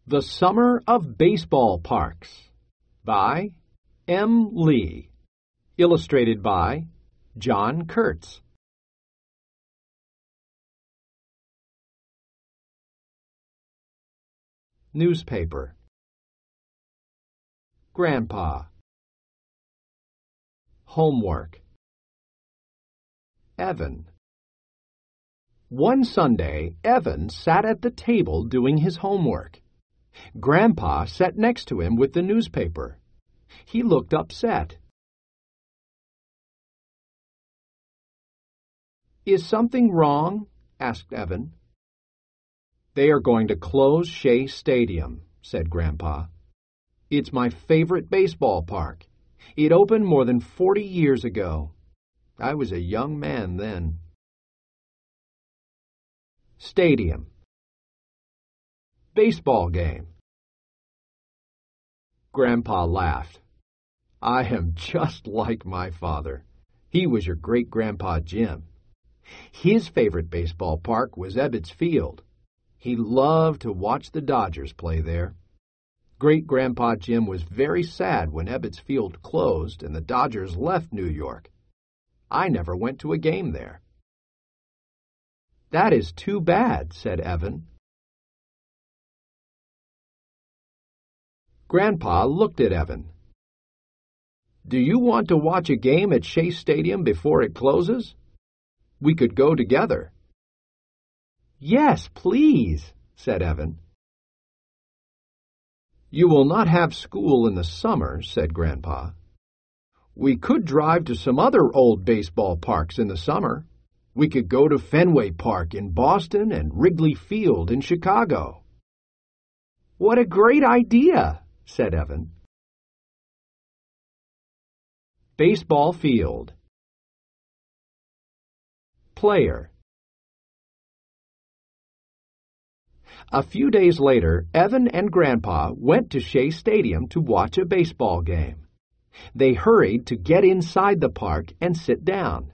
The Summer of Baseball Parks by M. Lee. Illustrated by John Kurtz. Newspaper. Grandpa. Homework. Evan. One Sunday, Evan sat at the table doing his homework. Grandpa sat next to him with the newspaper. He looked upset. "Is something wrong?" asked Evan. "They are going to close Shea Stadium," said Grandpa. "It's my favorite baseball park. It opened more than 40 years ago. I was a young man then." Stadium. Baseball game. Grandpa laughed. "I am just like my father. He was your great-grandpa Jim. His favorite baseball park was Ebbets Field. He loved to watch the Dodgers play there. Great-grandpa Jim was very sad when Ebbets Field closed and the Dodgers left New York. I never went to a game there." "That is too bad," said Evan. Grandpa looked at Evan. "Do you want to watch a game at Shea Stadium before it closes? We could go together." "Yes, please," said Evan. "You will not have school in the summer," said Grandpa. "We could drive to some other old baseball parks in the summer. We could go to Fenway Park in Boston and Wrigley Field in Chicago." "What a great idea," said Evan. Baseball field. Player. A few days later, Evan and Grandpa went to Shea Stadium to watch a baseball game. They hurried to get inside the park and sit down.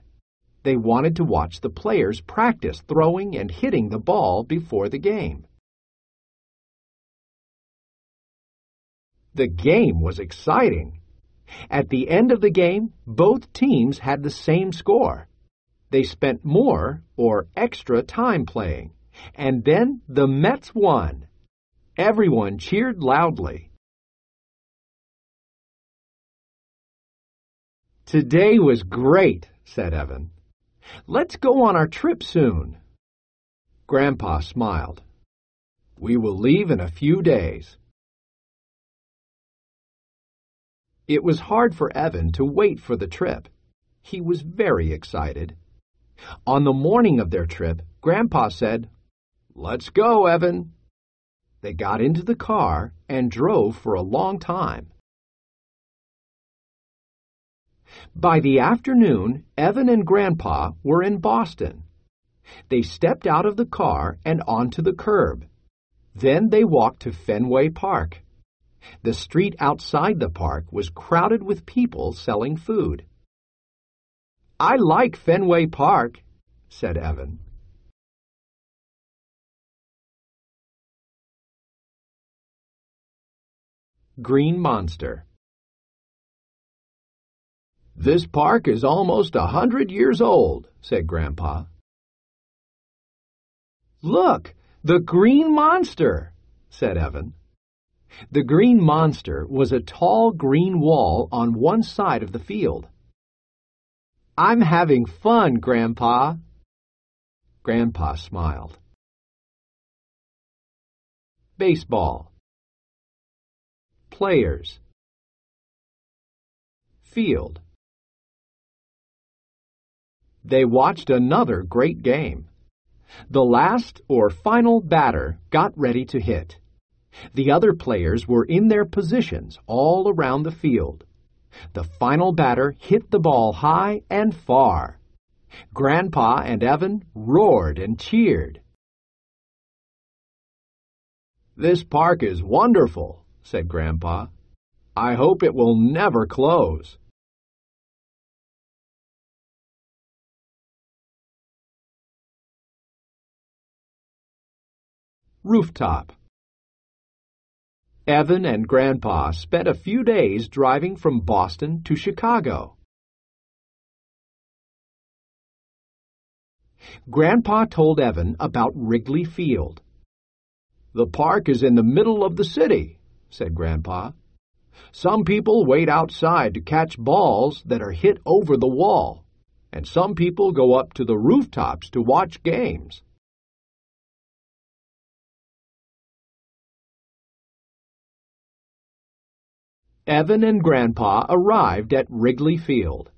They wanted to watch the players practice throwing and hitting the ball before the game. The game was exciting. At the end of the game, both teams had the same score. They spent more or extra time playing, and then the Mets won. Everyone cheered loudly. "Today was great," said Evan. "Let's go on our trip soon." Grandpa smiled. "We will leave in a few days." It was hard for Evan to wait for the trip. He was very excited. On the morning of their trip, Grandpa said, "Let's go, Evan." They got into the car and drove for a long time. By the afternoon, Evan and Grandpa were in Boston. They stepped out of the car and onto the curb. Then they walked to Fenway Park. The street outside the park was crowded with people selling food. "I like Fenway Park," said Evan. Green Monster. "This park is almost 100 years old," said Grandpa. "Look, the Green Monster," said Evan. The Green Monster was a tall green wall on one side of the field. "I'm having fun, Grandpa." Grandpa smiled. Baseball. Players. Field. They watched another great game. The last or final batter got ready to hit. The other players were in their positions all around the field. The final batter hit the ball high and far. Grandpa and Evan roared and cheered. "This park is wonderful," said Grandpa. "I hope it will never close." Rooftop. Evan and Grandpa spent a few days driving from Boston to Chicago. Grandpa told Evan about Wrigley Field. "The park is in the middle of the city," said Grandpa. "Some people wait outside to catch balls that are hit over the wall, and some people go up to the rooftops to watch games." Evan and Grandpa arrived at Wrigley Field.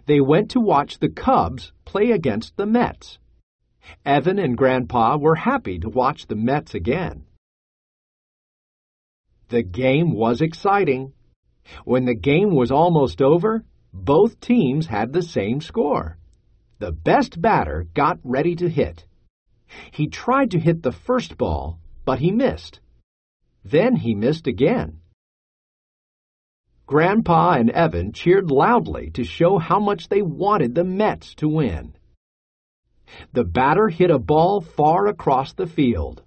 They went to watch the Cubs play against the Mets. Evan and Grandpa were happy to watch the Mets again. The game was exciting. When the game was almost over, both teams had the same score. The best batter got ready to hit. He tried to hit the first ball, but he missed. Then he missed again. Grandpa and Evan cheered loudly to show how much they wanted the Mets to win. The batter hit a ball far across the field.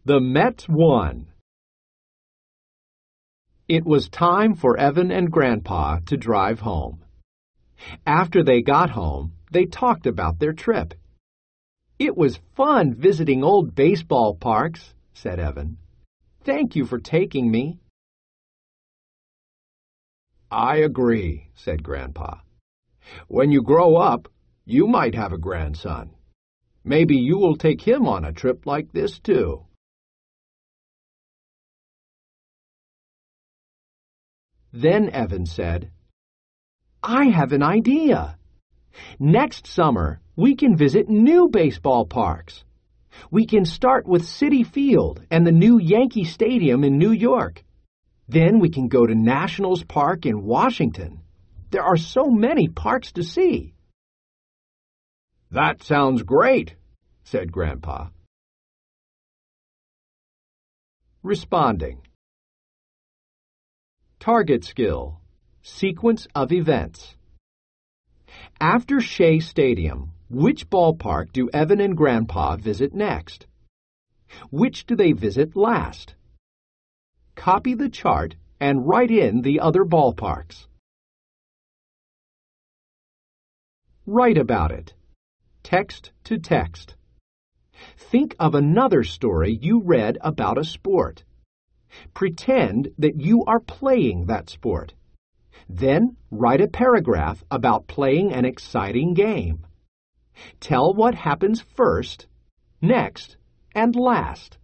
The Mets won. It was time for Evan and Grandpa to drive home. After they got home, they talked about their trip. "It was fun visiting old baseball parks," said Evan. "Thank you for taking me." "I agree," said Grandpa. "When you grow up, you might have a grandson. Maybe you will take him on a trip like this, too." Then Evan said, "I have an idea. Next summer, we can visit new baseball parks. We can start with Citi Field and the new Yankee Stadium in New York. Then we can go to Nationals Park in Washington. There are so many parks to see." "That sounds great," said Grandpa. Responding. Target skill. Sequence of events. After Shea Stadium, which ballpark do Evan and Grandpa visit next? Which do they visit last? Copy the chart and write in the other ballparks. Write about it. Text to text. Think of another story you read about a sport. Pretend that you are playing that sport. Then write a paragraph about playing an exciting game. Tell what happens first, next, and last.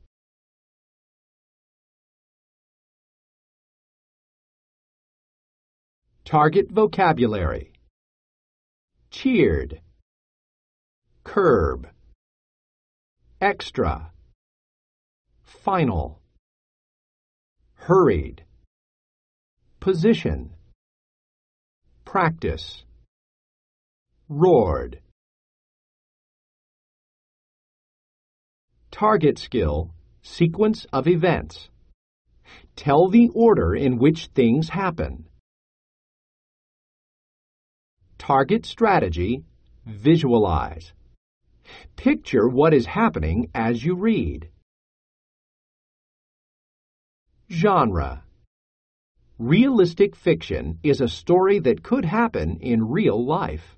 Target vocabulary. Cheered. Curb. Extra. Final. Hurried. Position. Practice. Roared. Target skill. Sequence of events. Tell the order in which things happen. Target strategy. Visualize. Picture what is happening as you read. Genre. Realistic fiction is a story that could happen in real life.